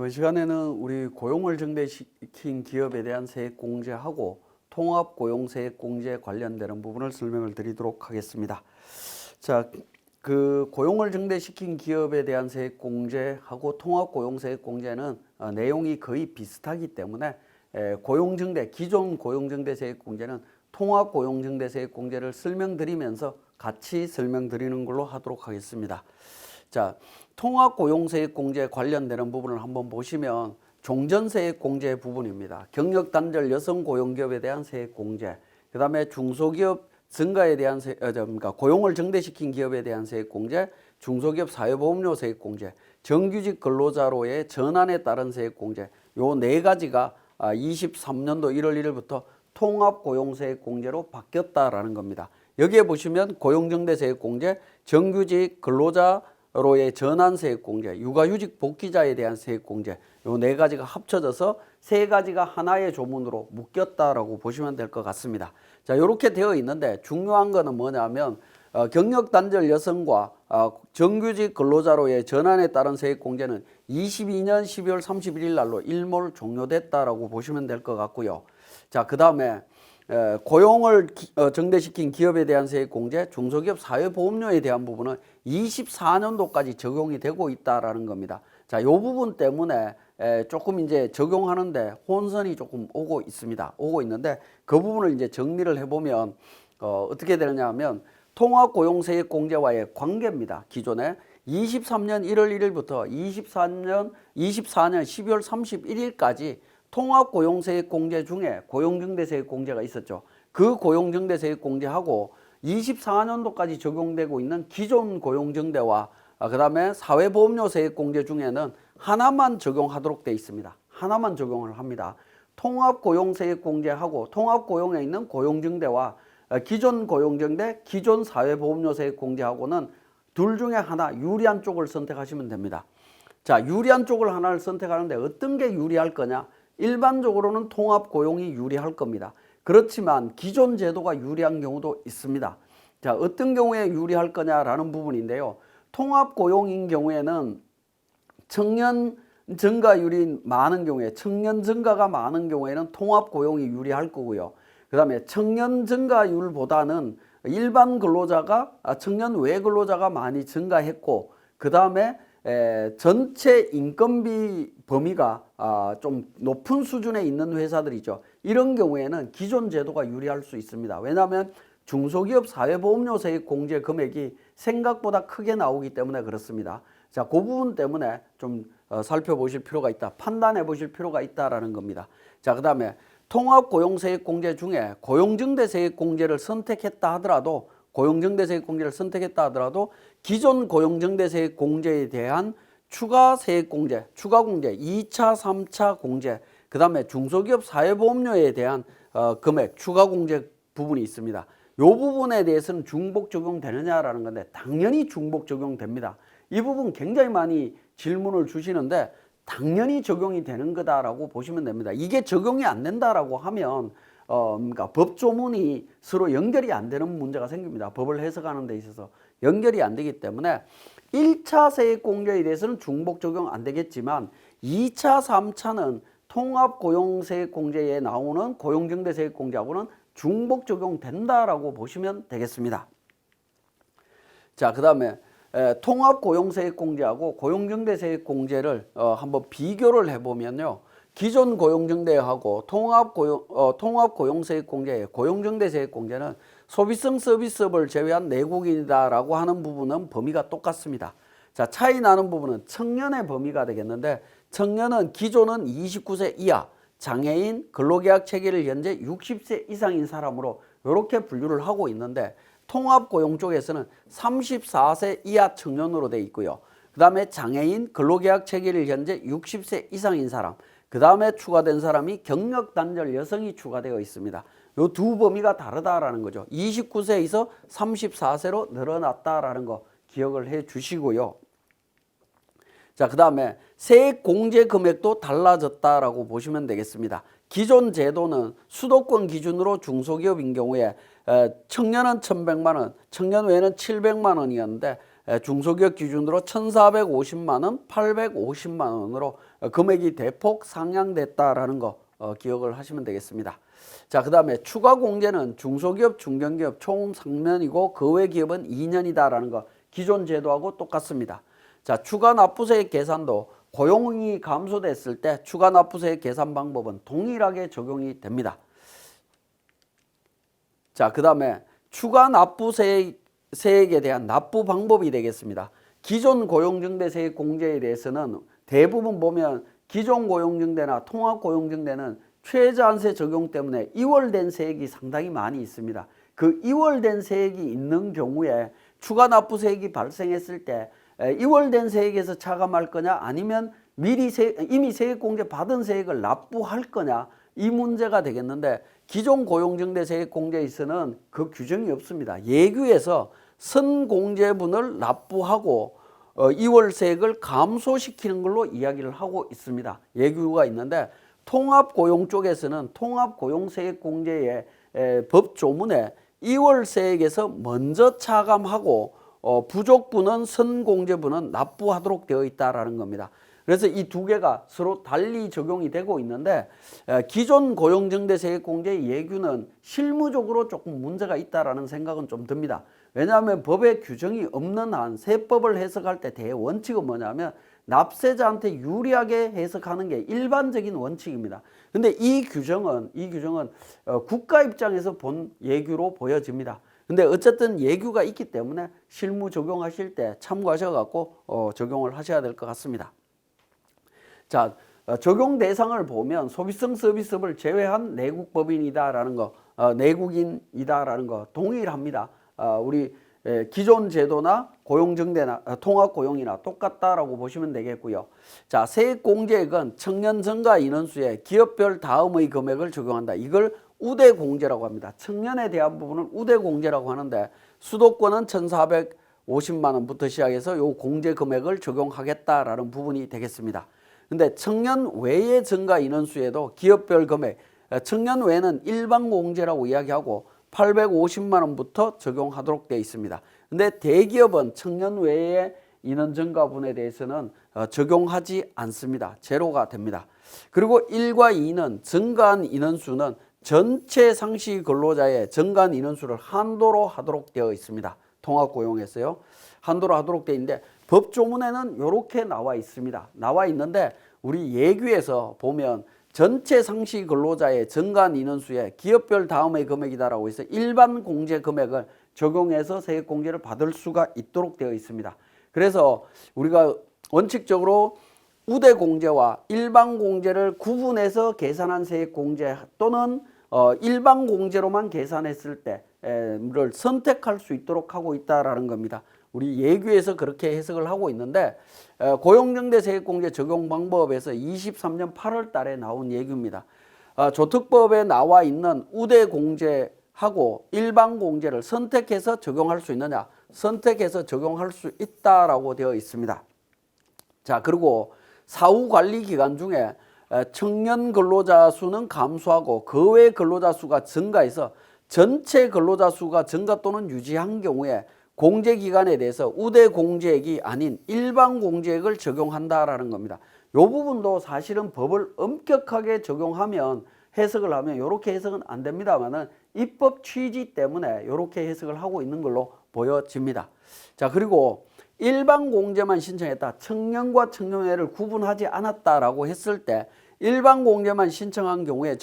이번 시간에는 우리 고용을 증대시킨 기업에 대한 세액 공제하고 통합 고용 세액 공제 관련되는 부분을 설명을 드리도록 하겠습니다. 자, 그 고용을 증대시킨 기업에 대한 세액 공제하고 통합 고용 세액 공제는 내용이 거의 비슷하기 때문에 고용 증대, 기존 고용 증대 세액 공제는 통합 고용 증대 세액 공제를 설명드리면서 같이 설명드리는 걸로 하도록 하겠습니다. 자, 통합 고용 세액 공제 관련되는 부분을 한번 보시면 종전 세액 공제 부분입니다. 경력 단절 여성 고용기업에 대한 세액 공제, 그 다음에 중소기업 증가에 대한 그러니까 고용을 증대시킨 기업에 대한 세액 공제, 중소기업 사회보험료 세액 공제, 정규직 근로자로의 전환에 따른 세액 공제, 요 네 가지가 23년도 1월 1일부터 통합 고용 세액 공제로 바뀌었다라는 겁니다. 여기에 보시면 고용 증대 세액 공제, 정규직 근로자로의 전환 세액 공제, 육아휴직 복귀자에 대한 세액 공제, 요 네 가지가 합쳐져서 세 가지가 하나의 조문으로 묶였다라고 보시면 될 것 같습니다. 자, 이렇게 되어 있는데 중요한 거는 뭐냐면 경력 단절 여성과 정규직 근로자로의 전환에 따른 세액 공제는 22년 12월 31일 날로 일몰 종료됐다라고 보시면 될 것 같고요. 자, 그 다음에 고용을 증대시킨 기업에 대한 세액 공제, 중소기업 사회보험료에 대한 부분은 24년도까지 적용이 되고 있다라는 겁니다. 자, 이 부분 때문에 조금 이제 적용하는데 혼선이 조금 오고 있습니다. 오고 있는데 그 부분을 이제 정리를 해보면 어떻게 되느냐 하면 통합 고용 세액 공제와의 관계입니다. 기존에 23년 1월 1일부터 24년 12월 31일까지 통합 고용 세액 공제 중에 고용 증대 세액 공제가 있었죠. 그 고용 증대 세액 공제하고 24년도까지 적용되고 있는 기존 고용 증대와 그 다음에 사회보험료 세액 공제 중에는 하나만 적용하도록 되어 있습니다. 하나만 적용을 합니다. 통합 고용 세액 공제하고 통합 고용에 있는 고용 증대와 기존 고용 증대, 기존 사회보험료 세액 공제하고는 둘 중에 하나 유리한 쪽을 선택하시면 됩니다. 자, 유리한 쪽을 하나를 선택하는데 어떤 게 유리할 거냐? 일반적으로는 통합 고용이 유리할 겁니다. 그렇지만 기존 제도가 유리한 경우도 있습니다. 자, 어떤 경우에 유리할 거냐라는 부분인데요. 통합 고용인 경우에는 청년 증가율이 많은 경우에, 청년 증가가 많은 경우에는 통합 고용이 유리할 거고요. 그 다음에 청년 증가율보다는 일반 근로자가, 청년 외 근로자가 많이 증가했고, 그 다음에 전체 인건비 범위가 좀 높은 수준에 있는 회사들이죠. 이런 경우에는 기존 제도가 유리할 수 있습니다. 왜냐하면 중소기업 사회보험료 세액 공제 금액이 생각보다 크게 나오기 때문에 그렇습니다. 자, 그 부분 때문에 좀 살펴보실 필요가 있다. 판단해 보실 필요가 있다라는 겁니다. 자, 그 다음에 통합 고용 세액 공제 중에 고용 증대 세액 공제를 선택했다 하더라도 기존 고용 증대 세액 공제에 대한 추가 세액 공제, 추가 공제, 2차, 3차 공제, 그 다음에 중소기업 사회보험료에 대한 금액, 추가 공제 부분이 있습니다. 이 부분에 대해서는 중복 적용되느냐라는 건데 당연히 중복 적용됩니다. 이 부분 굉장히 많이 질문을 주시는데 당연히 적용이 되는 거다라고 보시면 됩니다. 이게 적용이 안 된다라고 하면 그러니까 법조문이 서로 연결이 안 되는 문제가 생깁니다. 법을 해석하는 데 있어서 연결이 안 되기 때문에 1차 세액 공제에 대해서는 중복 적용 안 되겠지만 2차, 3차는 통합 고용 세액 공제에 나오는 고용 증대 세액 공제하고는 중복 적용된다라고 보시면 되겠습니다. 자, 그 다음에 통합 고용 세액 공제하고 고용 증대 세액 공제를 한번 비교를 해보면요. 기존 고용 증대하고 통합 고용 세액 공제의 고용 증대 세액 공제는 소비성 서비스업을 제외한 내국인이다라고 하는 부분은 범위가 똑같습니다. 자, 차이 나는 부분은 청년의 범위가 되겠는데 청년은 기존은 29세 이하, 장애인, 근로계약 체계를 현재 60세 이상인 사람으로 이렇게 분류를 하고 있는데 통합 고용 쪽에서는 34세 이하 청년으로 되어 있고요. 그 다음에 장애인, 근로계약 체계를 현재 60세 이상인 사람, 그 다음에 추가된 사람이 경력 단절 여성이 추가되어 있습니다. 이 두 범위가 다르다라는 거죠. 29세에서 34세로 늘어났다라는 거 기억을 해 주시고요. 자, 그 다음에 세액 공제 금액도 달라졌다라고 보시면 되겠습니다. 기존 제도는 수도권 기준으로 중소기업인 경우에 청년은 1,100만 원, 청년 외에는 700만 원이었는데 중소기업 기준으로 1,450만 원, 850만 원으로 금액이 대폭 상향됐다라는 거 기억을 하시면 되겠습니다. 자, 그 다음에 추가 공제는 중소기업, 중견기업 총 3년이고 그 외 기업은 2년이다라는 거 기존 제도하고 똑같습니다. 자, 추가 납부세액 계산도 고용이 감소됐을 때 추가 납부세액 계산 방법은 동일하게 적용이 됩니다. 자, 그 다음에 추가 납부세액에 대한 납부 방법이 되겠습니다. 기존 고용증대세액 공제에 대해서는 대부분 보면 기존 고용증대나 통합고용증대는 최저한세 적용 때문에 이월된 세액이 상당히 많이 있습니다. 그 이월된 세액이 있는 경우에 추가 납부세액이 발생했을 때 이월된 세액에서 차감할 거냐 아니면 이미 세액공제 받은 세액을 납부할 거냐 이 문제가 되겠는데 기존 고용증대세액 공제에서는 그 규정이 없습니다. 예규에서 선공제분을 납부하고 이월세액을 감소시키는 걸로 이야기를 하고 있습니다. 예규가 있는데 통합고용 쪽에서는 통합고용세액 공제의 법조문에 이월세액에서 먼저 차감하고 부족분은 선공제분은 납부하도록 되어 있다라는 겁니다. 그래서 이 두 개가 서로 달리 적용이 되고 있는데 기존 고용증대세액 공제의 예규는 실무적으로 조금 문제가 있다라는 생각은 좀 듭니다. 왜냐하면 법에 규정이 없는 한 세법을 해석할 때 대원칙은 뭐냐면 납세자한테 유리하게 해석하는 게 일반적인 원칙입니다. 근데 이 규정은 국가 입장에서 본 예규로 보여집니다. 근데 어쨌든 예규가 있기 때문에 실무 적용하실 때 참고하셔서 적용을 하셔야 될 것 같습니다. 자, 적용 대상을 보면 소비성 서비스업을 제외한 내국법인이다라는 거, 내국인이다라는 거 동일합니다. 우리 기존 제도나 고용증대나 통합고용이나 똑같다라고 보시면 되겠고요. 자, 세액공제액은 청년 증가 인원수에 기업별 다음의 금액을 적용한다. 이걸 우대공제라고 합니다. 청년에 대한 부분을 우대공제라고 하는데 수도권은 1,450만 원부터 시작해서 요 공제 금액을 적용하겠다라는 부분이 되겠습니다. 근데 청년 외의 증가 인원수에도 기업별 금액, 청년 외에는 일반공제라고 이야기하고 850만 원부터 적용하도록 되어 있습니다. 근데 대기업은 청년 외의 인원 증가분에 대해서는 적용하지 않습니다. 제로가 됩니다. 그리고 1과 2는 증가한 인원수는 전체 상시 근로자의 증가한 인원수를 한도로 하도록 되어 있습니다. 통합고용에서요. 한도로 하도록 되어 있는데 법조문에는 이렇게 나와 있습니다. 나와 있는데 우리 예규에서 보면 전체 상시 근로자의 증가한 인원수에 기업별 다음의 금액이다라고 해서 일반 공제 금액을 적용해서 세액 공제를 받을 수가 있도록 되어 있습니다. 그래서 우리가 원칙적으로 우대 공제와 일반 공제를 구분해서 계산한 세액 공제 또는 일반 공제로만 계산했을 때를 선택할 수 있도록 하고 있다라는 겁니다. 우리 예규에서 그렇게 해석을 하고 있는데 고용증대세액공제 적용 방법에서 23년 8월 달에 나온 예규입니다. 조특법에 나와 있는 우대공제하고 일반공제를 선택해서 적용할 수 있느냐? 선택해서 적용할 수 있다라고 되어 있습니다. 자, 그리고 사후관리 기간 중에 청년 근로자 수는 감소하고 그 외 근로자 수가 증가해서 전체 근로자 수가 증가 또는 유지한 경우에 공제기간에 대해서 우대공제액이 아닌 일반공제액을 적용한다라는 겁니다. 이 부분도 사실은 법을 엄격하게 적용하면 해석을 하면 이렇게 해석은 안 됩니다만은 입법 취지 때문에 이렇게 해석을 하고 있는 걸로 보여집니다. 자, 그리고 일반공제만 신청했다. 청년과 청년외를 구분하지 않았다라고 했을 때 일반공제만 신청한 경우에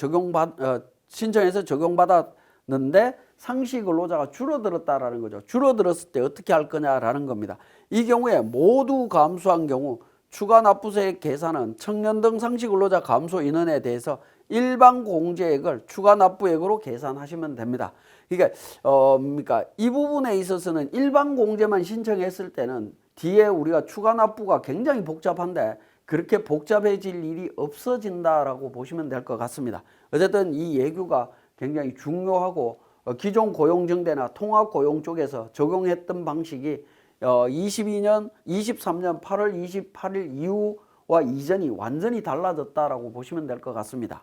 신청해서 적용받았는데 상시 근로자가 줄어들었다라는 거죠. 줄어들었을 때 어떻게 할 거냐라는 겁니다. 이 경우에 모두 감소한 경우 추가 납부세액 계산은 청년 등 상시 근로자 감소 인원에 대해서 일반 공제액을 추가 납부액으로 계산하시면 됩니다. 그러니까 이 부분에 있어서는 일반 공제만 신청했을 때는 뒤에 우리가 추가 납부가 굉장히 복잡한데 그렇게 복잡해질 일이 없어진다라고 보시면 될 것 같습니다. 어쨌든 이 예규가 굉장히 중요하고 기존 고용증대나 통합고용 쪽에서 적용했던 방식이 23년 8월 28일 이후와 이전이 완전히 달라졌다라고 보시면 될 것 같습니다.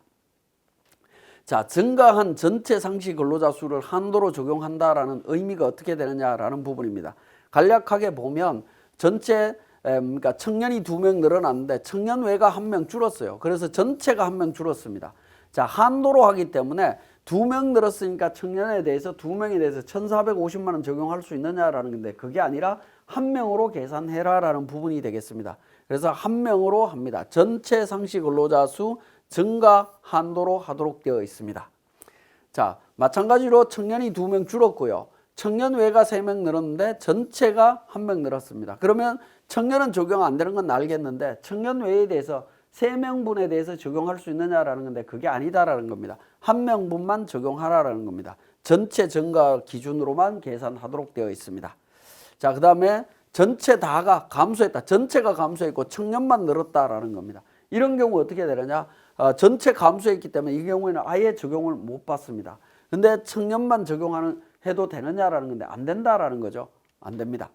자, 증가한 전체 상시 근로자 수를 한도로 적용한다라는 의미가 어떻게 되느냐라는 부분입니다. 간략하게 보면 전체 그러니까 청년이 2명 늘어났는데 청년 외가 1명 줄었어요. 그래서 전체가 1명 줄었습니다. 자, 한도로 하기 때문에 2명 늘었으니까 청년에 대해서 2명에 대해서 1,450만 원 적용할 수 있느냐라는 건데 그게 아니라 1명으로 계산해라라는 부분이 되겠습니다. 그래서 1명으로 합니다. 전체 상시 근로자 수 증가 한도로 하도록 되어 있습니다. 자, 마찬가지로 청년이 2명 줄었고요. 청년 외가 3명 늘었는데 전체가 1명 늘었습니다. 그러면 청년은 적용 안 되는 건 알겠는데 청년 외에 대해서 3명분에 대해서 적용할 수 있느냐라는 건데 그게 아니다라는 겁니다. 1명분만 적용하라라는 겁니다. 전체 증가 기준으로만 계산하도록 되어 있습니다. 자, 그 다음에 전체 다가 감소했다. 전체가 감소했고 청년만 늘었다라는 겁니다. 이런 경우 어떻게 되느냐? 전체 감소했기 때문에 이 경우에는 아예 적용을 못 받습니다. 근데 청년만 해도 되느냐라는 건데 안 된다라는 거죠. 안 됩니다.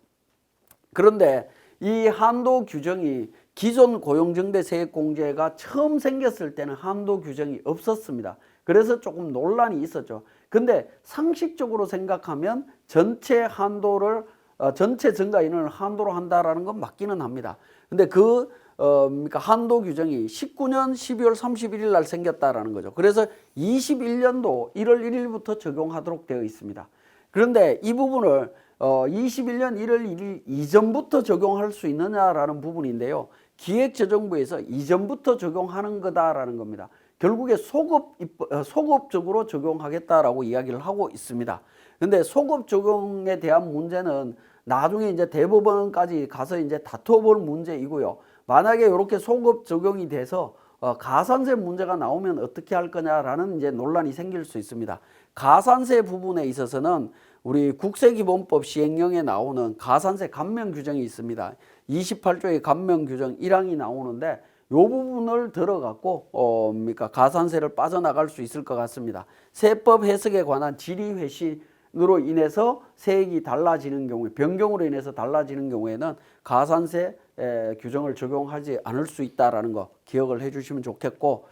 그런데 이 한도 규정이 기존 고용정대 세액공제가 처음 생겼을 때는 한도 규정이 없었습니다. 그래서 조금 논란이 있었죠. 근데 상식적으로 생각하면 전체 한도를 전체 증가 인원을 한도로 한다라는 건 맞기는 합니다. 근데 그러니까 한도 규정이 19년 12월 31일 날 생겼다라는 거죠. 그래서 21년도 1월 1일부터 적용하도록 되어 있습니다. 그런데 이 부분을 21년 1월 1일 이전부터 적용할 수 있느냐라는 부분인데요. 기획재정부에서 이전부터 적용하는 거다라는 겁니다. 결국에 소급적으로 적용하겠다라고 이야기를 하고 있습니다. 근데 소급 적용에 대한 문제는 나중에 이제 대법원까지 가서 이제 다퉈볼 문제이고요. 만약에 이렇게 소급 적용이 돼서 가산세 문제가 나오면 어떻게 할 거냐라는 이제 논란이 생길 수 있습니다. 가산세 부분에 있어서는 우리 국세기본법 시행령에 나오는 가산세 감면 규정이 있습니다. 28조의 감면 규정 1항이 나오는데 이 부분을 들어갖고 그러니까 가산세를 빠져나갈 수 있을 것 같습니다. 세법 해석에 관한 질의회신으로 인해서 세액이 달라지는 경우에 변경으로 인해서 달라지는 경우에는 가산세 규정을 적용하지 않을 수 있다는 거 기억을 해주시면 좋겠고,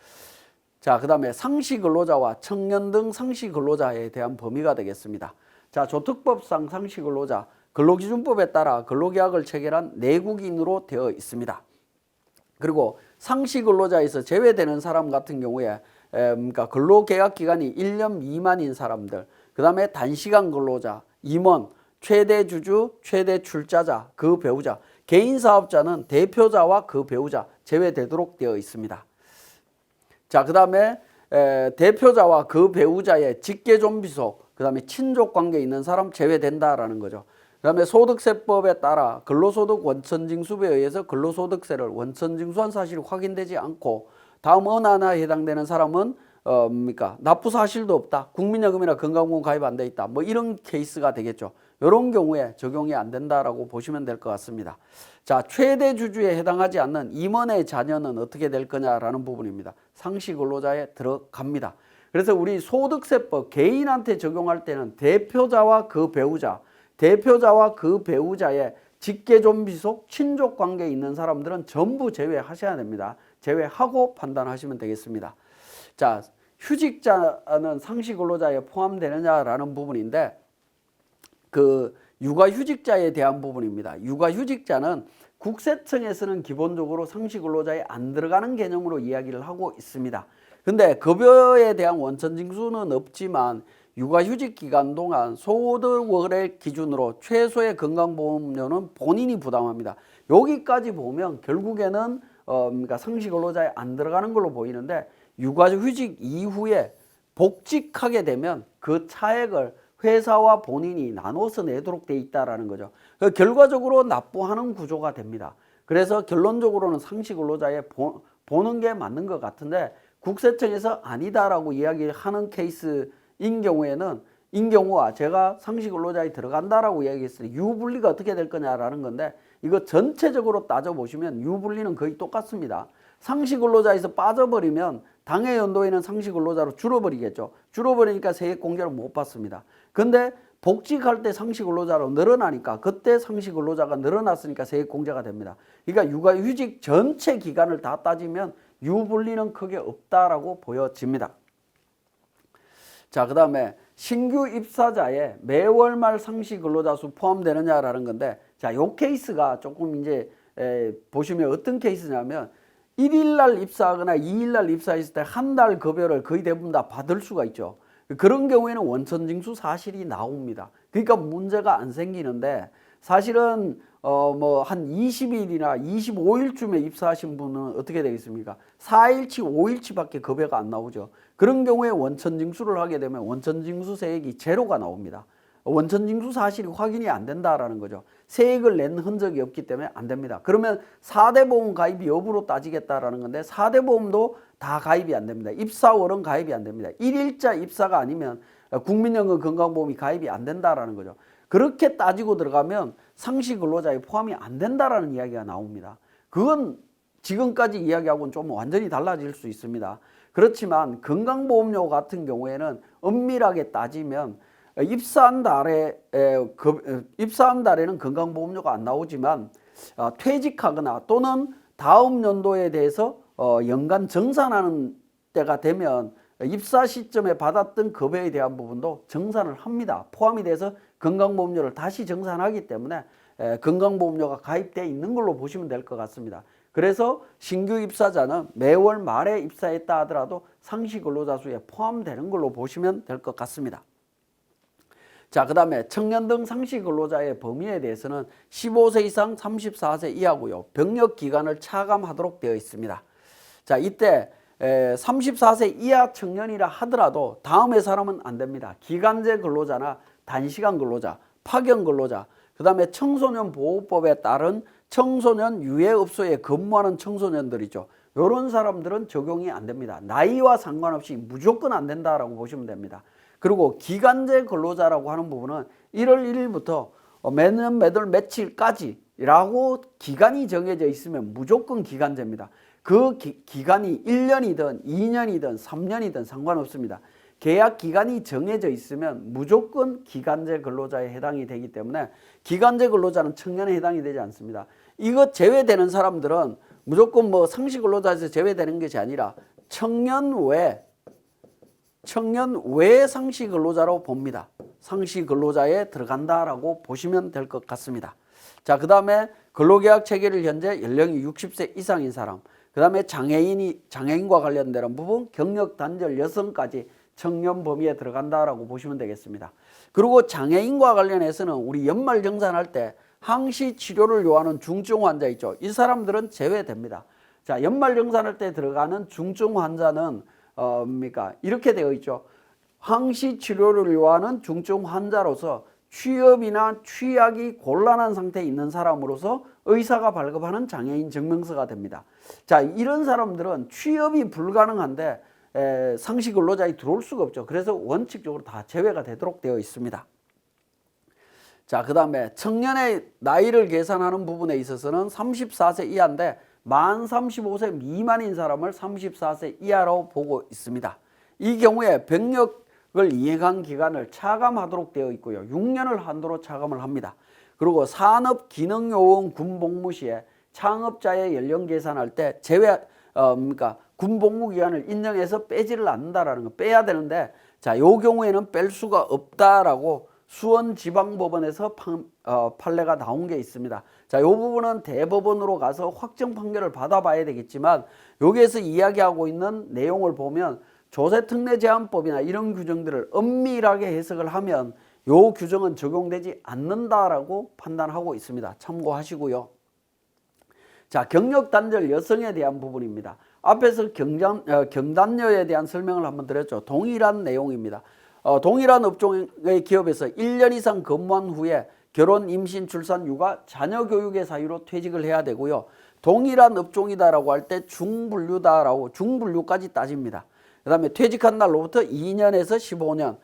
자, 그 다음에 상시근로자와 청년 등 상시근로자에 대한 범위가 되겠습니다. 자, 조특법상 상시근로자 근로기준법에 따라 근로계약을 체결한 내국인으로 되어 있습니다. 그리고 상시근로자에서 제외되는 사람 같은 경우에 그러니까 근로계약 기간이 1년 미만인 사람들, 그 다음에 단시간 근로자, 임원, 최대 주주, 최대 출자자, 그 배우자, 개인사업자는 대표자와 그 배우자 제외되도록 되어 있습니다. 자, 그 다음에 대표자와 그 배우자의 직계존비속, 그 다음에 친족관계 있는 사람 제외된다라는 거죠. 그 다음에 소득세법에 따라 근로소득 원천징수에 의해서 근로소득세를 원천징수한 사실이 확인되지 않고 다음 어느 하나에 해당되는 사람은 그러니까 납부 사실도 없다. 국민연금이나 건강보험 가입 안 돼 있다. 뭐 이런 케이스가 되겠죠. 이런 경우에 적용이 안 된다라고 보시면 될 것 같습니다. 자, 최대 주주에 해당하지 않는 임원의 자녀는 어떻게 될 거냐라는 부분입니다. 상시근로자에 들어갑니다. 그래서 우리 소득세법 개인한테 적용할 때는 대표자와 그 배우자의 직계존비속 친족관계에 있는 사람들은 전부 제외하셔야 됩니다. 제외하고 판단하시면 되겠습니다. 자, 휴직자는 상시근로자에 포함되느냐라는 부분인데 그 육아휴직자에 대한 부분입니다. 육아휴직자는 국세청에서는 기본적으로 상시근로자에 안 들어가는 개념으로 이야기를 하고 있습니다. 근데 급여에 대한 원천징수는 없지만 육아휴직 기간 동안 소득월의 기준으로 최소의 건강보험료는 본인이 부담합니다. 여기까지 보면 결국에는 그러니까 상시근로자에 안 들어가는 걸로 보이는데 육아휴직 이후에 복직하게 되면 그 차액을 회사와 본인이 나눠서 내도록 돼 있다라는 거죠. 결과적으로 납부하는 구조가 됩니다. 그래서 결론적으로는 상시근로자에 보는 게 맞는 것 같은데 국세청에서 아니다라고 이야기하는 케이스인 경우에는 인경우와 제가 상시근로자에 들어간다라고 이야기했을 때 유분리가 어떻게 될 거냐라는 건데 이거 전체적으로 따져보시면 유분리는 거의 똑같습니다. 상시근로자에서 빠져버리면 당해연도에는 상시근로자로 줄어버리겠죠. 줄어버리니까 세액공제를 못 받습니다. 근데 복직할 때 상시근로자로 늘어나니까 그때 상시근로자가 늘어났으니까 세액공제가 됩니다. 그러니까 육아휴직 전체 기간을 다 따지면 유분리는 크게 없다라고 보여집니다. 자, 그 다음에 신규 입사자의 매월 말 상시 근로자 수 포함되느냐라는 건데, 자, 요 케이스가 조금 이제 보시면 어떤 케이스냐면 1일 날 입사하거나 2일 날 입사했을 때 한 달 급여를 거의 대부분 다 받을 수가 있죠. 그런 경우에는 원천징수 사실이 나옵니다. 그러니까 문제가 안 생기는데 사실은 뭐 한 20일이나 25일쯤에 입사하신 분은 어떻게 되겠습니까? 4일치, 5일치밖에 급여가 안 나오죠. 그런 경우에 원천징수를 하게 되면 원천징수 세액이 제로가 나옵니다. 원천징수 사실이 확인이 안 된다라는 거죠. 세액을 낸 흔적이 없기 때문에 안 됩니다. 그러면 4대 보험 가입 여부로 따지겠다라는 건데 4대 보험도 다 가입이 안 됩니다. 입사월은 가입이 안 됩니다. 1일자 입사가 아니면 국민연금 건강보험이 가입이 안 된다라는 거죠. 그렇게 따지고 들어가면 상시 근로자에 포함이 안 된다라는 이야기가 나옵니다. 그건 지금까지 이야기하고는 좀 완전히 달라질 수 있습니다. 그렇지만 건강보험료 같은 경우에는 엄밀하게 따지면 입사한 달에는 건강보험료가 안 나오지만 퇴직하거나 또는 다음 연도에 대해서 연간 정산하는 때가 되면 입사 시점에 받았던 급여에 대한 부분도 정산을 합니다. 포함이 돼서 건강보험료를 다시 정산하기 때문에 건강보험료가 가입되어 있는 걸로 보시면 될 것 같습니다. 그래서 신규 입사자는 매월 말에 입사했다 하더라도 상시 근로자 수에 포함되는 걸로 보시면 될 것 같습니다. 자, 그 다음에 청년 등 상시 근로자의 범위에 대해서는 15세 이상 34세 이하고요. 병역 기간을 차감하도록 되어 있습니다. 자, 이때 34세 이하 청년이라 하더라도 다음의 사람은 안 됩니다. 기간제 근로자나 단시간 근로자, 파견 근로자, 그 다음에 청소년 보호법에 따른 청소년 유해업소에 근무하는 청소년들이죠. 이런 사람들은 적용이 안 됩니다. 나이와 상관없이 무조건 안 된다라고 보시면 됩니다. 그리고 기간제 근로자라고 하는 부분은 1월 1일부터 매년 매달 며칠까지라고 기간이 정해져 있으면 무조건 기간제입니다. 그 기간이 1년이든 2년이든 3년이든 상관없습니다. 계약 기간이 정해져 있으면 무조건 기간제 근로자에 해당이 되기 때문에 기간제 근로자는 청년에 해당이 되지 않습니다. 이거 제외되는 사람들은 무조건 뭐 상시 근로자에서 제외되는 것이 아니라 청년 외 상시 근로자로 봅니다. 상시 근로자에 들어간다라고 보시면 될 것 같습니다. 자, 그 다음에 근로계약 체계를 현재 연령이 60세 이상인 사람, 그 다음에 장애인과 관련되는 부분, 경력 단절 여성까지 청년 범위에 들어간다라고 보시면 되겠습니다. 그리고 장애인과 관련해서는 우리 연말 정산할 때 항시 치료를 요하는 중증 환자 있죠. 이 사람들은 제외됩니다. 자, 연말 정산할 때 들어가는 중증 환자는 이렇게 되어 있죠. 항시 치료를 요하는 중증 환자로서 취업이나 취약이 곤란한 상태에 있는 사람으로서 의사가 발급하는 장애인 증명서가 됩니다. 자, 이런 사람들은 취업이 불가능한데 상시 근로자에 들어올 수가 없죠. 그래서 원칙적으로 다 제외가 되도록 되어 있습니다. 자, 그 다음에 청년의 나이를 계산하는 부분에 있어서는 34세 이하인데 만 35세 미만인 사람을 34세 이하로 보고 있습니다. 이 경우에 병역을 이행한 기간을 차감하도록 되어 있고요. 6년을 한도로 차감을 합니다. 그리고 산업기능요원 군복무 시에 창업자의 연령 계산할 때 군복무 기간을 인정해서 빼지를 않는다라는 거 빼야 되는데, 자, 요 경우에는 뺄 수가 없다라고 수원지방법원에서 판례가 나온 게 있습니다. 자, 요 부분은 대법원으로 가서 확정 판결을 받아봐야 되겠지만 여기에서 이야기하고 있는 내용을 보면 조세특례제한법이나 이런 규정들을 엄밀하게 해석을 하면 요 규정은 적용되지 않는다라고 판단하고 있습니다. 참고하시고요. 자, 경력단절 여성에 대한 부분입니다. 앞에서 경단녀에 대한 설명을 한번 드렸죠. 동일한 내용입니다. 동일한 업종의 기업에서 1년 이상 근무한 후에 결혼, 임신, 출산, 육아, 자녀 교육의 사유로 퇴직을 해야 되고요. 동일한 업종이다라고 할 때 중분류다라고 중분류까지 따집니다. 그 다음에 퇴직한 날로부터 2년에서 15년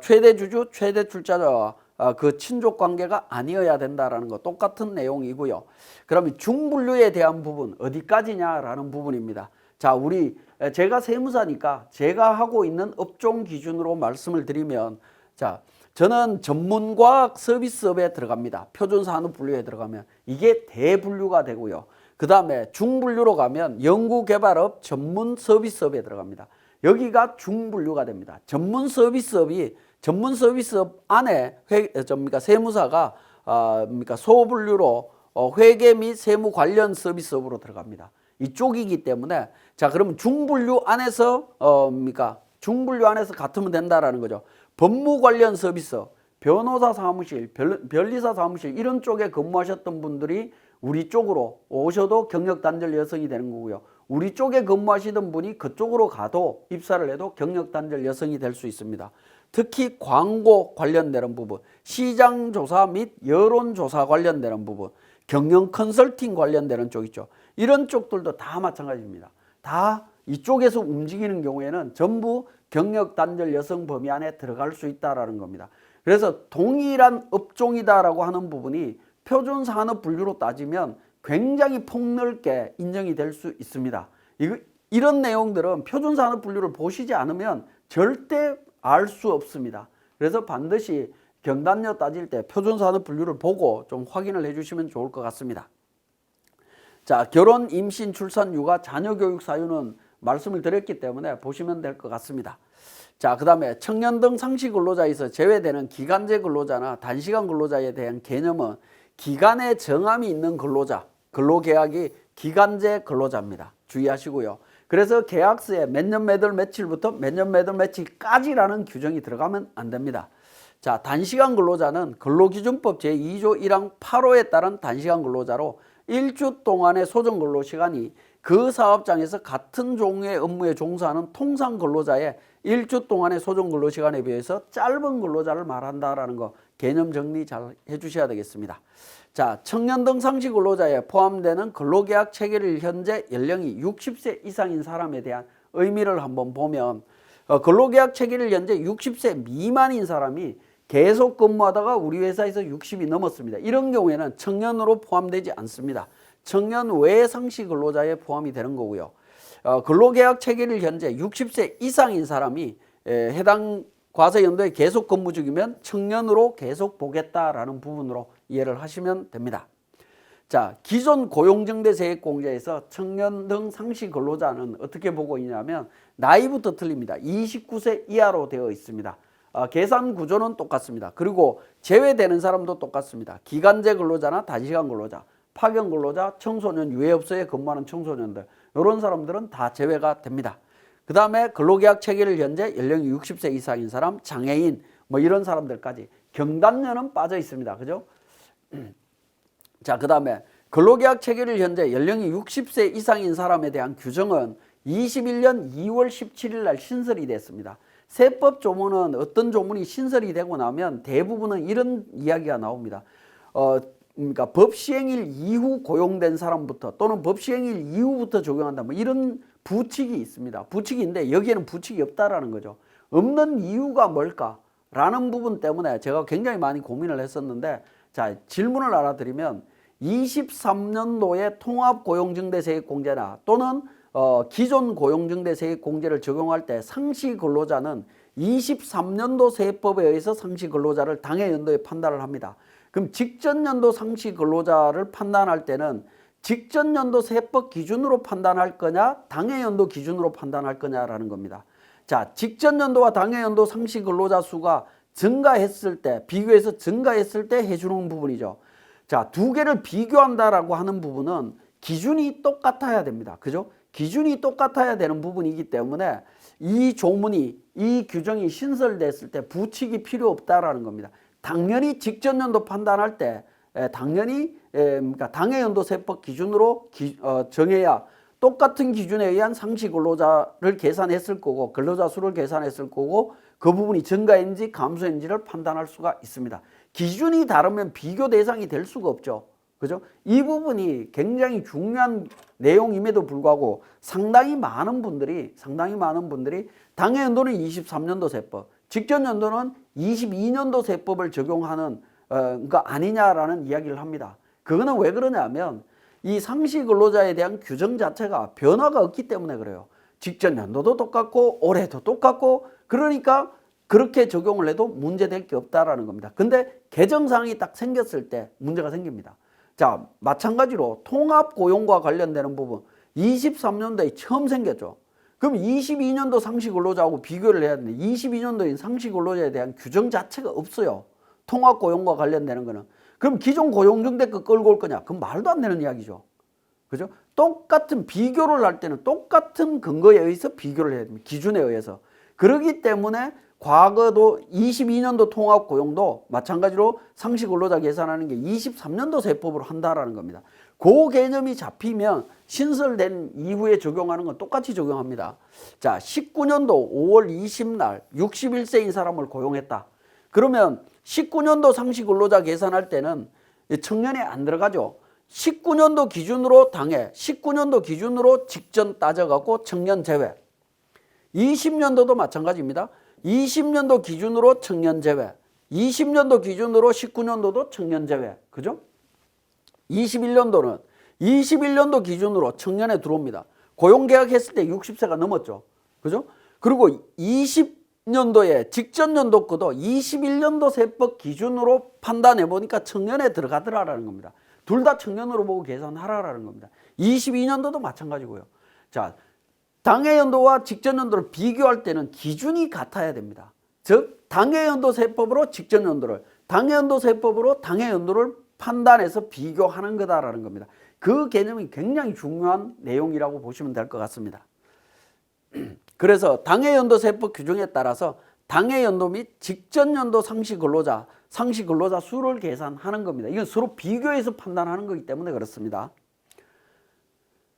최대 주주, 최대 출자자와 그 친족 관계가 아니어야 된다라는 거 똑같은 내용이고요. 그러면 중분류에 대한 부분 어디까지냐라는 부분입니다. 자, 제가 세무사니까 제가 하고 있는 업종 기준으로 말씀을 드리면, 자, 저는 전문과학 서비스업에 들어갑니다. 표준산업분류에 들어가면 이게 대분류가 되고요. 그 다음에 중분류로 가면 연구개발업 전문 서비스업에 들어갑니다. 여기가 중분류가 됩니다. 전문 서비스업 안에 세무사가 소분류로 회계 및 세무 관련 서비스업으로 들어갑니다. 이쪽이기 때문에 자 그러면 중분류 안에서 중분류 안에서 같으면 된다라는 거죠. 법무 관련 서비스, 변호사 사무실, 변리사 사무실 이런 쪽에 근무하셨던 분들이 우리 쪽으로 오셔도 경력 단절 여성이 되는 거고요. 우리 쪽에 근무하시던 분이 그쪽으로 가도 입사를 해도 경력 단절 여성이 될 수 있습니다. 특히 광고 관련되는 부분, 시장조사 및 여론조사 관련되는 부분, 경영 컨설팅 관련되는 쪽 있죠. 이런 쪽들도 다 마찬가지입니다. 다 이쪽에서 움직이는 경우에는 전부 경력 단절 여성 범위 안에 들어갈 수 있다라는 겁니다. 그래서 동일한 업종이다라고 하는 부분이 표준 산업 분류로 따지면 굉장히 폭넓게 인정이 될 수 있습니다. 이런 내용들은 표준 산업 분류를 보시지 않으면 절대 알 수 없습니다. 그래서 반드시 경단료 따질 때 표준 산업 분류를 보고 좀 확인을 해 주시면 좋을 것 같습니다. 자, 결혼, 임신, 출산, 육아, 자녀 교육 사유는 말씀을 드렸기 때문에 보시면 될 것 같습니다. 자, 그 다음에 청년 등 상시 근로자에서 제외되는 기간제 근로자나 단시간 근로자에 대한 개념은 기간에 정함이 있는 근로자, 근로계약이 기간제 근로자입니다. 주의하시고요. 그래서 계약서에 몇 년 몇 월 며칠부터 몇 년 몇 월 며칠까지라는 규정이 들어가면 안 됩니다. 자, 단시간 근로자는 근로기준법 제2조 1항 8호에 따른 단시간 근로자로 1주 동안의 소정 근로시간이 그 사업장에서 같은 종류의 업무에 종사하는 통상 근로자의 1주 동안의 소정 근로시간에 비해서 짧은 근로자를 말한다라는 거 개념 정리 잘 해주셔야 되겠습니다. 자, 청년 등 상시 근로자에 포함되는 근로계약 체계를 현재 연령이 60세 이상인 사람에 대한 의미를 한번 보면 근로계약 체계를 현재 60세 미만인 사람이 계속 근무하다가 우리 회사에서 60이 넘었습니다. 이런 경우에는 청년으로 포함되지 않습니다. 청년 외 상시 근로자에 포함이 되는 거고요. 근로계약 체계를 현재 60세 이상인 사람이 해당 과세연도에 계속 근무 중이면 청년으로 계속 보겠다라는 부분으로 이해를 하시면 됩니다. 자, 기존 고용정대세액공제에서 청년 등 상시 근로자는 어떻게 보고 있냐면 나이부터 틀립니다. 29세 이하로 되어 있습니다. 계산 구조는 똑같습니다. 그리고 제외되는 사람도 똑같습니다. 기간제 근로자나 단시간 근로자, 파견 근로자, 청소년, 유해업소에 근무하는 청소년들 이런 사람들은 다 제외가 됩니다. 그 다음에 근로계약 체계를 현재 연령이 60세 이상인 사람, 장애인 뭐 이런 사람들까지 경단녀는 빠져 있습니다. 그죠? 자, 그 다음에 근로계약 체계를 현재 연령이 60세 이상인 사람에 대한 규정은 21년 2월 17일 날 신설이 됐습니다. 세법 조문은 어떤 조문이 신설이 되고 나면 대부분은 이런 이야기가 나옵니다. 그러니까 법 시행일 이후 고용된 사람부터 또는 법 시행일 이후부터 적용한다. 뭐 이런 부칙이 있습니다. 부칙인데 여기에는 부칙이 없다라는 거죠. 없는 이유가 뭘까라는 부분 때문에 제가 굉장히 많이 고민을 했었는데 자, 질문을 알아드리면 23년도에 통합고용증대세액공제나 또는 기존 고용증대세액공제를 적용할 때 상시 근로자는 23년도 세법에 의해서 상시 근로자를 당해 연도에 판단을 합니다. 그럼 직전 연도 상시 근로자를 판단할 때는 직전 연도 세법 기준으로 판단할 거냐 당해 연도 기준으로 판단할 거냐라는 겁니다. 자, 직전 연도와 당해 연도 상시 근로자 수가 증가했을 때 비교해서 증가했을 때 해주는 부분이죠. 자, 두 개를 비교한다라고 하는 부분은 기준이 똑같아야 됩니다. 그죠? 기준이 똑같아야 되는 부분이기 때문에 이 조문이 이 규정이 신설됐을 때 부칙이 필요 없다라는 겁니다. 당연히 직전 연도 판단할 때 당연히 그러니까 당해 연도 세법 기준으로 정해야 똑같은 기준에 의한 상시 근로자를 계산했을 거고 근로자 수를 계산했을 거고 그 부분이 증가인지 감소인지를 판단할 수가 있습니다. 기준이 다르면 비교 대상이 될 수가 없죠. 그죠? 이 부분이 굉장히 중요한 내용임에도 불구하고 상당히 많은 분들이 당해 연도는 23년도 세법, 직전 연도는 22년도 세법을 적용하는 거 아니냐라는 이야기를 합니다. 그거는 왜 그러냐면 이 상시 근로자에 대한 규정 자체가 변화가 없기 때문에 그래요. 직전 연도도 똑같고 올해도 똑같고 그러니까 그렇게 적용을 해도 문제될 게 없다라는 겁니다. 근데 개정사항이 딱 생겼을 때 문제가 생깁니다. 자, 마찬가지로 통합고용과 관련되는 부분 23년도에 처음 생겼죠. 그럼 22년도 상시 근로자하고 비교를 해야 되는데 22년도인 상시 근로자에 대한 규정 자체가 없어요. 통합고용과 관련되는 거는. 그럼 기존 고용정대 거 끌고 올 거냐? 그건 말도 안 되는 이야기죠. 그죠? 똑같은 비교를 할 때는 똑같은 근거에 의해서 비교를 해야 됩니다. 기준에 의해서. 그렇기 때문에 과거도 22년도 통합고용도 마찬가지로 상시근로자 계산하는 게 23년도 세법으로 한다라는 겁니다. 그 개념이 잡히면 신설된 이후에 적용하는 건 똑같이 적용합니다. 자, 19년도 5월 20날 61세인 사람을 고용했다. 그러면 19년도 상시근로자 계산할 때는 청년에 안 들어가죠. 19년도 기준으로 당해, 19년도 기준으로 직전 따져갖고 청년 제외. 20년도도 마찬가지입니다. 20년도 기준으로 청년 제외, 20년도 기준으로 19년도도 청년 제외. 그죠? 21년도는 21년도 기준으로 청년에 들어옵니다. 고용계약했을 때 60세가 넘었죠. 그죠? 그리고 20년도에 직전 연도 거도 21년도 세법 기준으로 판단해 보니까 청년에 들어가더라라는 겁니다. 둘 다 청년으로 보고 계산하라라는 겁니다. 22년도도 마찬가지고요. 자, 당해 연도와 직전 연도를 비교할 때는 기준이 같아야 됩니다. 즉 당해 연도 세법으로 직전 연도를, 당해 연도 세법으로 당해 연도를 판단해서 비교하는 거다라는 겁니다. 그 개념이 굉장히 중요한 내용이라고 보시면 될 것 같습니다. 그래서 당해 연도 세법 규정에 따라서 당해 연도 및 직전 연도 상시 근로자 수를 계산하는 겁니다. 이건 서로 비교해서 판단하는 거기 때문에 그렇습니다.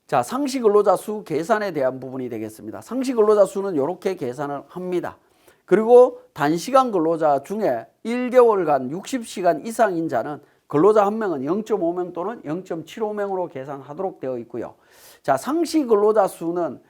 자, 상시 근로자 수 계산에 대한 부분이 되겠습니다. 상시 근로자 수는 이렇게 계산을 합니다. 그리고 단시간 근로자 중에 1개월간 60시간 이상인 자는 근로자 한 명은 0.5명 또는 0.75명으로 계산하도록 되어 있고요. 자, 상시 근로자 수는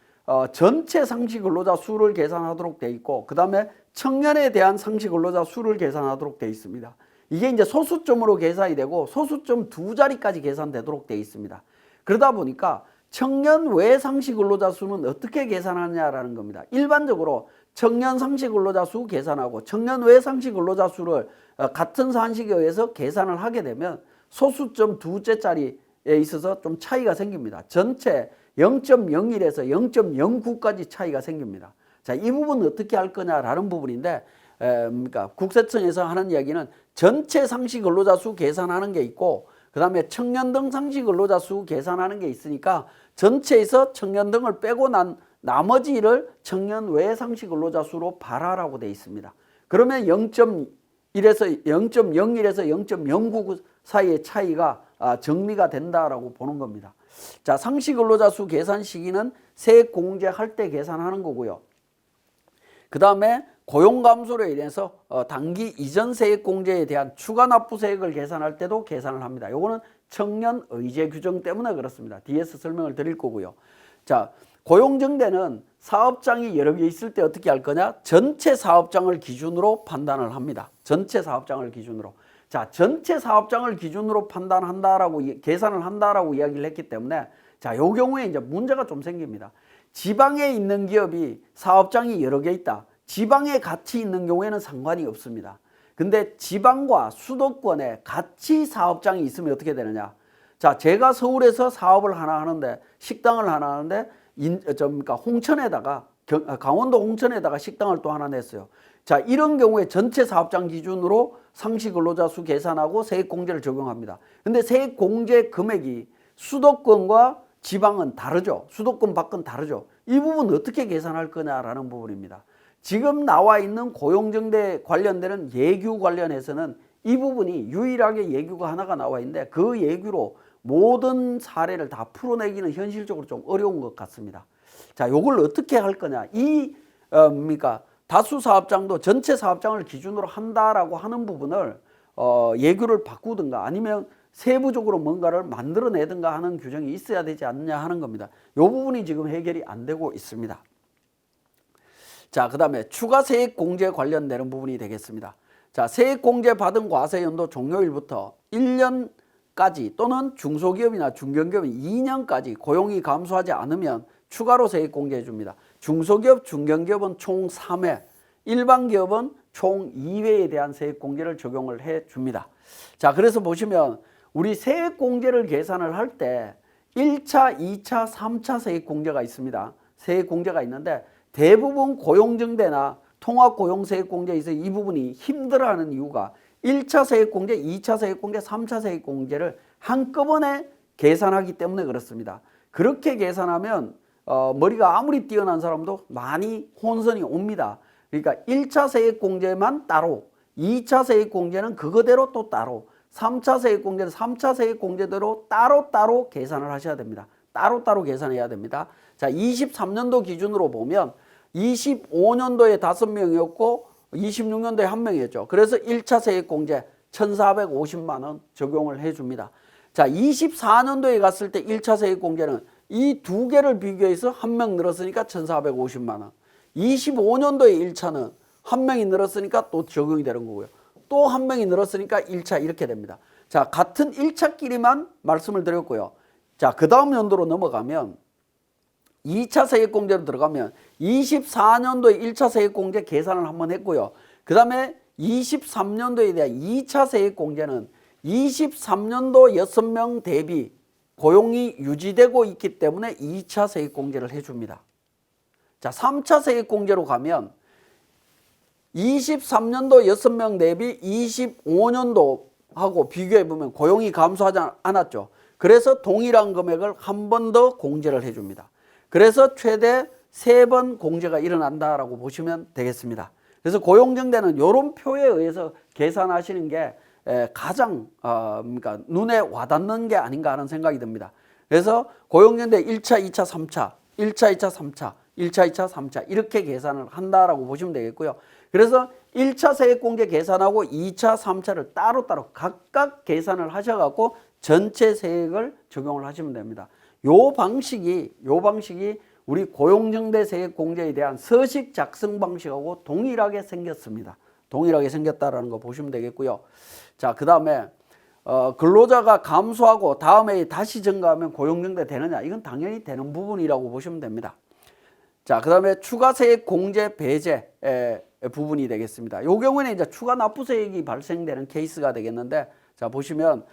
전체 상시 근로자 수를 계산하도록 되어 있고, 그 다음에 청년에 대한 상시 근로자 수를 계산하도록 되어 있습니다. 이게 이제 소수점으로 계산이 되고 소수점 두 자리까지 계산되도록 되어 있습니다. 그러다 보니까 청년 외 상시 근로자 수는 어떻게 계산하느냐라는 겁니다. 일반적으로 청년 상시 근로자 수 계산하고 청년 외 상시 근로자 수를 같은 산식에 의해서 계산을 하게 되면 소수점 두째 자리에 있어서 좀 차이가 생깁니다. 전체 0.01에서 0.09까지 차이가 생깁니다. 자, 이 부분은 어떻게 할 거냐라는 부분인데, 그러니까 국세청에서 하는 이야기는 전체 상시 근로자 수 계산하는 게 있고, 그 다음에 청년 등 상시 근로자 수 계산하는 게 있으니까 전체에서 청년 등을 빼고 난 나머지를 청년 외 상시 근로자 수로 발하라고 되어 있습니다. 그러면 0.01에서 0.09 사이의 차이가 정리가 된다라고 보는 겁니다. 자, 상시 근로자 수 계산 시기는 세액 공제할 때 계산하는 거고요. 그 다음에 고용 감소로 인해서 단기 이전 세액 공제에 대한 추가 납부 세액을 계산할 때도 계산을 합니다. 요거는 청년 의제 규정 때문에 그렇습니다. 뒤에서 설명을 드릴 거고요. 자, 고용정대는 사업장이 여러 개 있을 때 어떻게 할 거냐? 전체 사업장을 기준으로 판단을 합니다. 전체 사업장을 기준으로. 자, 전체 사업장을 기준으로 판단한다라고 계산을 한다라고 이야기를 했기 때문에, 자, 요 경우에 이제 문제가 좀 생깁니다. 지방에 있는 기업이 사업장이 여러 개 있다. 지방에 같이 있는 경우에는 상관이 없습니다. 근데 지방과 수도권에 같이 사업장이 있으면 어떻게 되느냐? 자, 제가 서울에서 사업을 하나 하는데, 식당을 하나 하는데, 그러니까 홍천에다가, 강원도 홍천에다가 식당을 또 하나 냈어요. 자, 이런 경우에 전체 사업장 기준으로 상시 근로자 수 계산하고 세액 공제를 적용합니다. 근데 세액 공제 금액이 수도권과 지방은 다르죠. 수도권 밖은 다르죠. 이 부분 어떻게 계산할 거냐라는 부분입니다. 지금 나와 있는 고용정대 관련되는 예규 관련해서는 이 부분이 유일하게 예규가 하나가 나와 있는데, 그 예규로 모든 사례를 다 풀어내기는 현실적으로 좀 어려운 것 같습니다. 자, 요걸 어떻게 할 거냐? 그러니까 다수 사업장도 전체 사업장을 기준으로 한다라고 하는 부분을 예규를 바꾸든가 아니면 세부적으로 뭔가를 만들어내든가 하는 규정이 있어야 되지 않느냐 하는 겁니다. 이 부분이 지금 해결이 안 되고 있습니다. 자, 그 다음에 추가 세액 공제 관련되는 부분이 되겠습니다. 자, 세액 공제 받은 과세연도 종료일부터 1년까지 또는 중소기업이나 중견기업이 2년까지 고용이 감소하지 않으면 추가로 세액 공제해 줍니다. 중소기업, 중견기업은 총 3회, 일반 기업은 총 2회에 대한 세액 공제를 적용을 해 줍니다. 자, 그래서 보시면 우리 세액 공제를 계산을 할 때 1차, 2차, 3차 세액 공제가 있습니다. 세액 공제가 있는데 대부분 고용정대나 통합고용세액공제에서 이 부분이 힘들어하는 이유가 1차 세액공제, 2차 세액공제, 3차 세액공제를 한꺼번에 계산하기 때문에 그렇습니다. 그렇게 계산하면 머리가 아무리 뛰어난 사람도 많이 혼선이 옵니다. 그러니까 1차 세액공제만 따로, 2차 세액공제는 그거대로 또 따로, 3차 세액공제는 3차 세액공제대로 따로따로 계산을 하셔야 됩니다. 따로따로 계산해야 됩니다. 자, 23년도 기준으로 보면 25년도에 5명이었고 26년도에 1명이었죠. 그래서 1차 세액공제 1,450만 원 적용을 해줍니다. 자, 24년도에 갔을 때 1차 세액공제는 이 두 개를 비교해서 1명 늘었으니까 1,450만 원. 25년도에 1차는 1명이 늘었으니까 또 적용이 되는 거고요. 또 1명이 늘었으니까 1차 이렇게 됩니다. 자, 같은 1차끼리만 말씀을 드렸고요. 자, 그 다음 연도로 넘어가면 2차 세액공제로 들어가면 24년도에 1차 세액공제 계산을 한번 했고요. 그 다음에 23년도에 대한 2차 세액공제는 23년도 6명 대비 고용이 유지되고 있기 때문에 2차 세액공제를 해줍니다. 자, 3차 세액공제로 가면 23년도 6명 대비 25년도하고 비교해보면 고용이 감소하지 않았죠. 그래서 동일한 금액을 한 번 더 공제를 해줍니다. 그래서 최대 3번 공제가 일어난다라고 보시면 되겠습니다. 그래서 고용정대는 이런 표에 의해서 계산하시는 게 가장 그러니까 눈에 와닿는 게 아닌가 하는 생각이 듭니다. 그래서 고용정대 1차, 2차, 3차, 1차, 2차, 3차, 1차, 2차, 3차 이렇게 계산을 한다라고 보시면 되겠고요. 그래서 1차 세액공제 계산하고 2차, 3차를 따로따로 각각 계산을 하셔갖고 전체 세액을 적용을 하시면 됩니다. 요 방식이 우리 고용정대 세액공제에 대한 서식 작성 방식하고 동일하게 생겼습니다. 동일하게 생겼다라는 거 보시면 되겠고요. 자, 그 다음에 근로자가 감소하고 다음에 다시 증가하면 고용정대 되느냐? 이건 당연히 되는 부분이라고 보시면 됩니다. 자, 그 다음에 추가세액 공제 배제 부분이 되겠습니다. 요 경우에는 이제 추가 납부세액이 발생되는 케이스가 되겠는데, 자, 보시면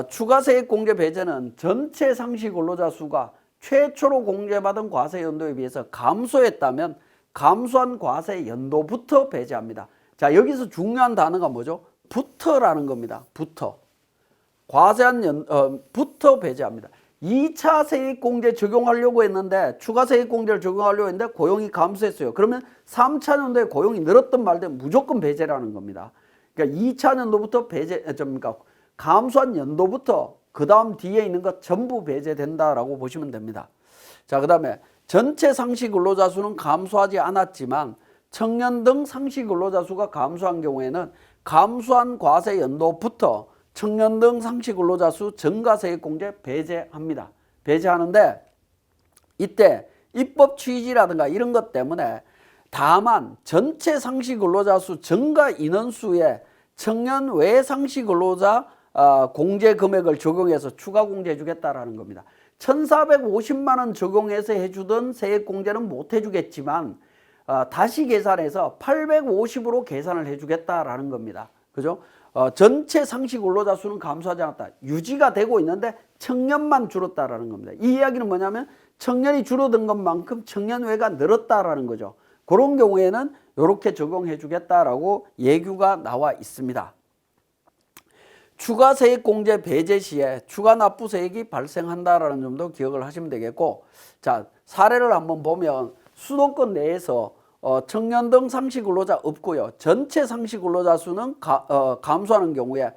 추가세액 공제 배제는 전체 상시 근로자 수가 최초로 공제받은 과세 연도에 비해서 감소했다면 감소한 과세 연도부터 배제합니다. 자, 여기서 중요한 단어가 뭐죠? 부터라는 겁니다. 부터. 과세한 부터 배제합니다. 2차 세액공제 적용하려고 했는데 추가 세액공제를 적용하려고 했는데 고용이 감소했어요. 그러면 3차 년도에 고용이 늘었든 말든 무조건 배제라는 겁니다. 그러니까 2차 년도부터 그러니까 감소한 연도부터 그 다음 뒤에 있는 것 전부 배제된다라고 보시면 됩니다. 자, 그 다음에 전체 상시 근로자 수는 감소하지 않았지만 청년 등 상시 근로자 수가 감소한 경우에는 감소한 과세 연도부터 청년 등 상시 근로자 수 증가 세액공제 배제합니다. 배제하는데 이때 입법 취지라든가 이런 것 때문에 다만 전체 상시 근로자 수 증가 인원수에 청년 외 상시 근로자 공제 금액을 적용해서 추가 공제해 주겠다라는 겁니다. 1,450만 원 적용해서 해주던 세액공제는 못 해주겠지만 다시 계산해서 850으로 계산을 해주겠다라는 겁니다. 그죠? 전체 상시 근로자 수는 감소하지 않았다. 유지가 되고 있는데 청년만 줄었다라는 겁니다. 이 이야기는 뭐냐면 청년이 줄어든 것만큼 청년 외가 늘었다라는 거죠. 그런 경우에는 이렇게 적용해 주겠다라고 예규가 나와 있습니다. 추가 세액 공제 배제 시에 추가 납부 세액이 발생한다라는 점도 기억을 하시면 되겠고, 자, 사례를 한번 보면 수도권 내에서 청년 등 상시 근로자 없고요. 전체 상시 근로자 수는 감소하는 경우에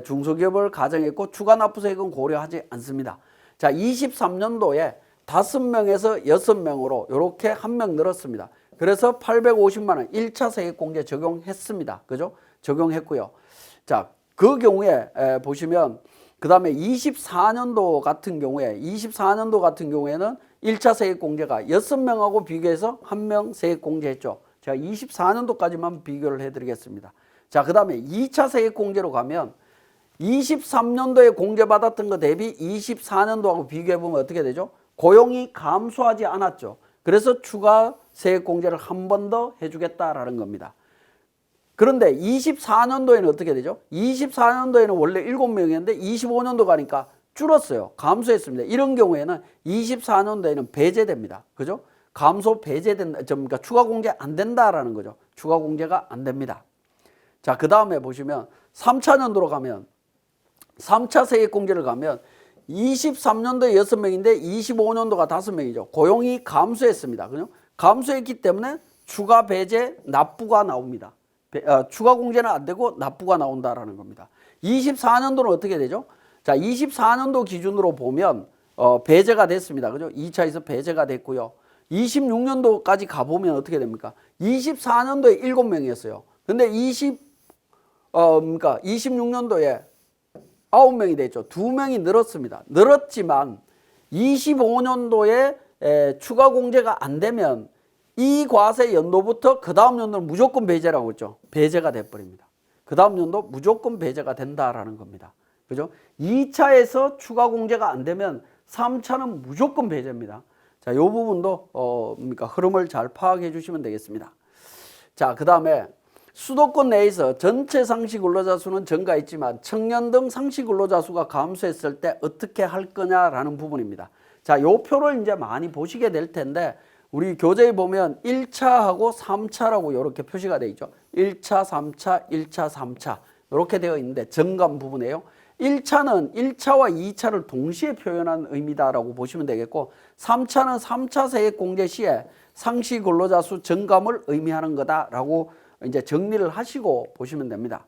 중소기업을 가정했고 추가 납부 세액은 고려하지 않습니다. 자, 23년도에 5명에서 6명으로 이렇게 1명 늘었습니다. 그래서 850만 원 1차 세액 공제 적용했습니다. 그죠? 적용했고요. 자, 그 경우에 보시면 그 다음에 24년도 같은 경우에는 1차 세액공제가 6명하고 비교해서 1명 세액공제했죠. 제가 24년도까지만 비교를 해드리겠습니다. 자, 그 다음에 2차 세액공제로 가면 23년도에 공제받았던 것 대비 24년도하고 비교해보면 어떻게 되죠? 고용이 감소하지 않았죠. 그래서 추가 세액공제를 한 번 더 해주겠다라는 겁니다. 그런데 24년도에는 어떻게 되죠? 24년도에는 원래 7명이었는데 25년도 가니까 줄었어요. 감소했습니다. 이런 경우에는 24년도에는 배제됩니다. 그죠? 감소 배제된다. 그러니까 추가 공제 안 된다라는 거죠. 추가 공제가 안 됩니다. 자, 그 다음에 보시면 3차 년도로 가면 3차 세액공제를 가면 23년도에 6명인데 25년도가 5명이죠. 고용이 감소했습니다. 그죠? 감소했기 때문에 추가 배제 납부가 나옵니다. 추가 공제는 안 되고 납부가 나온다라는 겁니다. 24년도는 어떻게 되죠? 자, 24년도 기준으로 보면 배제가 됐습니다. 그죠? 2차에서 배제가 됐고요. 26년도까지 가보면 어떻게 됩니까? 24년도에 7명이었어요. 근데 26년도에 9명이 됐죠. 2명이 늘었습니다. 늘었지만 25년도에 추가 공제가 안 되면 이 과세 연도부터 그 다음 연도는 무조건 배제라고 했죠. 배제가 돼버립니다. 그 다음 연도 무조건 배제가 된다라는 겁니다. 그죠? 2차에서 추가 공제가 안 되면 3차는 무조건 배제입니다. 자, 이 부분도 흐름을 잘 파악해 주시면 되겠습니다. 자, 그 다음에 수도권 내에서 전체 상시 근로자 수는 증가했지만 청년 등 상시 근로자 수가 감소했을 때 어떻게 할 거냐라는 부분입니다. 자, 이 표를 이제 많이 보시게 될 텐데 우리 교재에 보면 1차하고 3차라고 이렇게 표시가 되어 있죠. 1차, 3차, 1차, 3차 이렇게 되어 있는데 정감 부분이에요. 1차는 1차와 2차를 동시에 표현한 의미다라고 보시면 되겠고 3차는 3차 세액공제 시에 상시 근로자 수 증감을 의미하는 거다라고 이제 정리를 하시고 보시면 됩니다.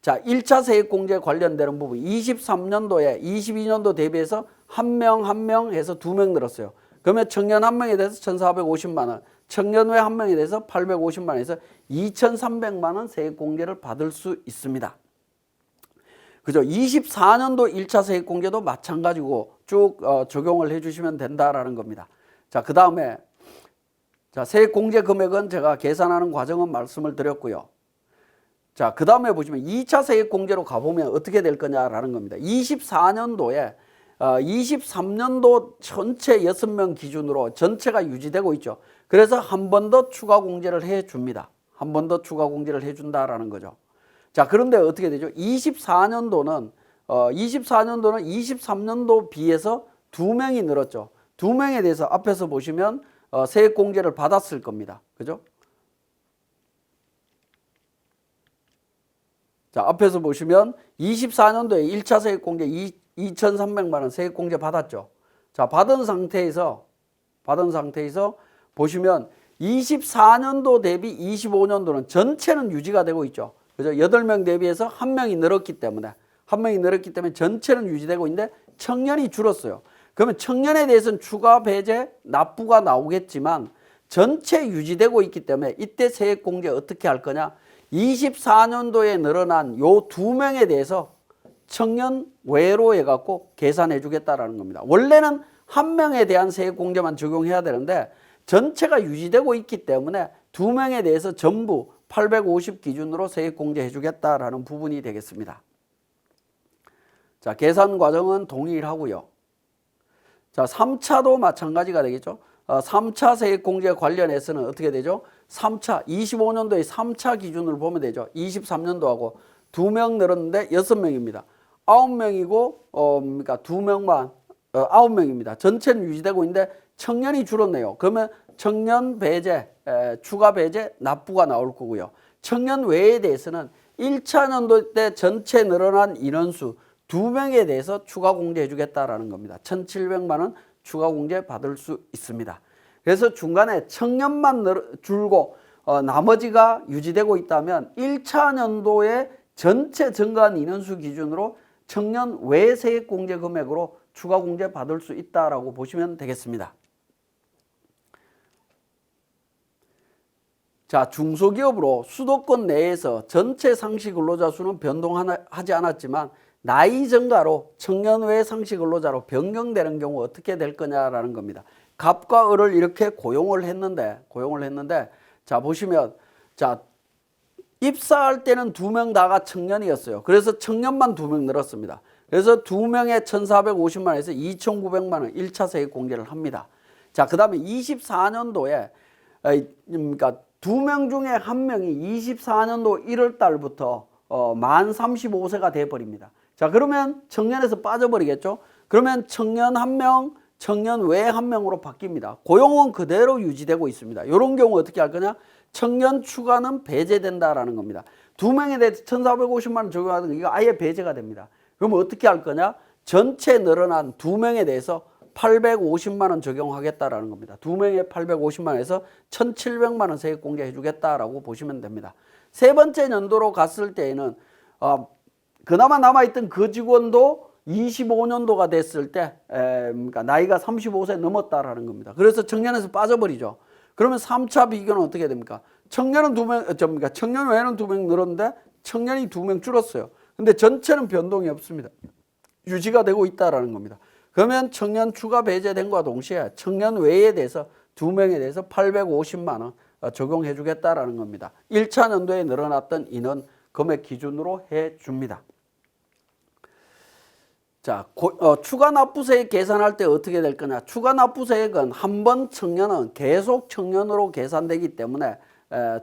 자, 1차 세액공제 관련되는 부분 23년도에 22년도 대비해서 한 명 해서 2명 늘었어요. 그러면 청년 한 명에 대해서 1,450만 원, 청년 외 한 명에 대해서 850만 원에서 2,300만 원 세액공제를 받을 수 있습니다. 그죠? 24년도 1차 세액공제도 마찬가지고 쭉 적용을 해주시면 된다라는 겁니다. 자, 그 다음에 자, 세액공제 금액은 제가 계산하는 과정은 말씀을 드렸고요. 자, 그 다음에 보시면 2차 세액공제로 가보면 어떻게 될 거냐라는 겁니다. 24년도에 23년도 전체 6명 기준으로 전체가 유지되고 있죠. 그래서 한 번 더 추가 공제를 해줍니다. 한 번 더 추가 공제를 해준다라는 거죠. 자, 그런데 어떻게 되죠? 24년도는 23년도 비해서 2명이 늘었죠. 2명에 대해서 앞에서 보시면 세액공제를 받았을 겁니다. 그죠? 자, 앞에서 보시면 24년도에 1차 세액공제 2,300만 원 세액공제 받았죠. 자, 받은 상태에서 보시면 24년도 대비 25년도는 전체는 유지가 되고 있죠. 그죠? 8명 대비해서 1명이 늘었기 때문에 전체는 유지되고 있는데 청년이 줄었어요. 그러면 청년에 대해서는 추가 배제 납부가 나오겠지만 전체 유지되고 있기 때문에 이때 세액공제 어떻게 할 거냐? 24년도에 늘어난 요 2명에 대해서 청년 외로 해갖고 계산해 주겠다라는 겁니다. 원래는 1명에 대한 세액공제만 적용해야 되는데 전체가 유지되고 있기 때문에 2명에 대해서 전부 850 기준으로 세액공제 해주겠다라는 부분이 되겠습니다. 자, 계산 과정은 동일하고요. 자, 3차도 마찬가지가 되겠죠. 3차 세액공제 관련해서는 어떻게 되죠? 3차, 25년도의 3차 기준을 보면 되죠. 23년도하고 2명 늘었는데 6명입니다. 9명이고, 그러니까 2명만, 9명입니다. 전체는 유지되고 있는데 청년이 줄었네요. 그러면 청년 배제, 추가 배제, 납부가 나올 거고요. 청년 외에 대해서는 1차 년도 때 전체 늘어난 인원수 2명에 대해서 추가 공제해 주겠다라는 겁니다. 1,700만 원 추가 공제 받을 수 있습니다. 그래서 중간에 청년만 줄고 나머지가 유지되고 있다면 1차 년도에 전체 증가한 인원수 기준으로 청년 외 세액 공제 금액으로 추가 공제 받을 수 있다라고 보시면 되겠습니다. 자, 중소기업으로 수도권 내에서 전체 상시 근로자 수는 변동하지 않았지만 나이 증가로 청년 외 상시 근로자로 변경되는 경우 어떻게 될 거냐라는 겁니다. 갑과 을을 이렇게 고용을 했는데 자, 보시면 자, 입사할 때는 2명 다가 청년이었어요. 그래서 청년만 2명 늘었습니다. 그래서 2명에 1,450만 원에서 2,900만 원 1차 세액 공제를 합니다. 자, 그 다음에 24년도에 그러니까 2명 중에 1명이 24년도 1월 달부터 만 35세가 돼버립니다. 자, 그러면 청년에서 빠져버리겠죠. 그러면 청년 1명, 청년 외 1명으로 바뀝니다. 고용은 그대로 유지되고 있습니다. 이런 경우 어떻게 할 거냐? 청년 추가는 배제된다라는 겁니다. 2명에 대해서 1,450만 원 적용하는 거 이거 아예 배제가 됩니다. 그러면 어떻게 할 거냐? 전체 늘어난 2명에 대해서 850만 원 적용하겠다라는 겁니다. 2명에 850만 원에서 1,700만 원 세액 공제해 주겠다라고 보시면 됩니다. 세 번째 연도로 갔을 때에는 그나마 남아있던 그 직원도 25년도가 됐을 때 그러니까 나이가 35세 넘었다라는 겁니다. 그래서 청년에서 빠져버리죠. 그러면 3차 비교는 어떻게 됩니까? 청년은 2명, 청년 외에는 2명 늘었는데 청년이 2명 줄었어요. 근데 전체는 변동이 없습니다. 유지가 되고 있다라는 겁니다. 그러면 청년 추가 배제된 것과 동시에 청년 외에 대해서 2명에 대해서 850만 원 적용해 주겠다라는 겁니다. 1차 연도에 늘어났던 인원 금액 기준으로 해 줍니다. 자, 추가 납부세액 계산할 때 어떻게 될 거냐? 추가 납부세액은 한 번 청년은 계속 청년으로 계산되기 때문에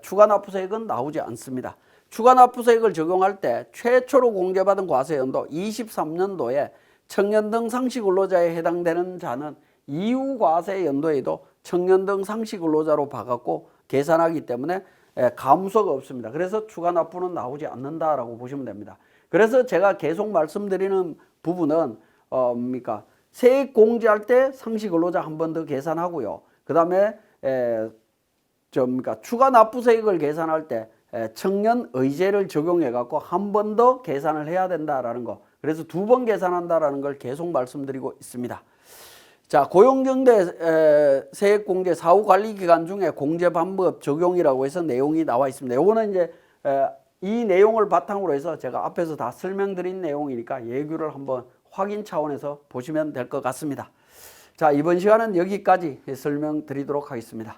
추가 납부세액은 나오지 않습니다. 추가 납부세액을 적용할 때 최초로 공제받은 과세연도 23년도에 청년 등 상시근로자에 해당되는 자는 이후 과세연도에도 청년 등 상시근로자로 봐갖고 계산하기 때문에 감소가 없습니다. 그래서 추가 납부는 나오지 않는다라고 보시면 됩니다. 그래서 제가 계속 말씀드리는 부분은 세액 공제할 때 상시근로자 한 번 더 계산하고요. 그 다음에 추가 납부세액을 계산할 때 청년 의제를 적용해 갖고 한 번 더 계산을 해야 된다라는 거. 그래서 2번 계산한다라는 걸 계속 말씀드리고 있습니다. 자, 고용정대 세액공제 사후관리기간 중에 공제 방법 적용이라고 해서 내용이 나와 있습니다. 요거는 이제 이 내용을 바탕으로 해서 제가 앞에서 다 설명드린 내용이니까 예규를 한번 확인 차원에서 보시면 될 것 같습니다. 자, 이번 시간은 여기까지 설명드리도록 하겠습니다.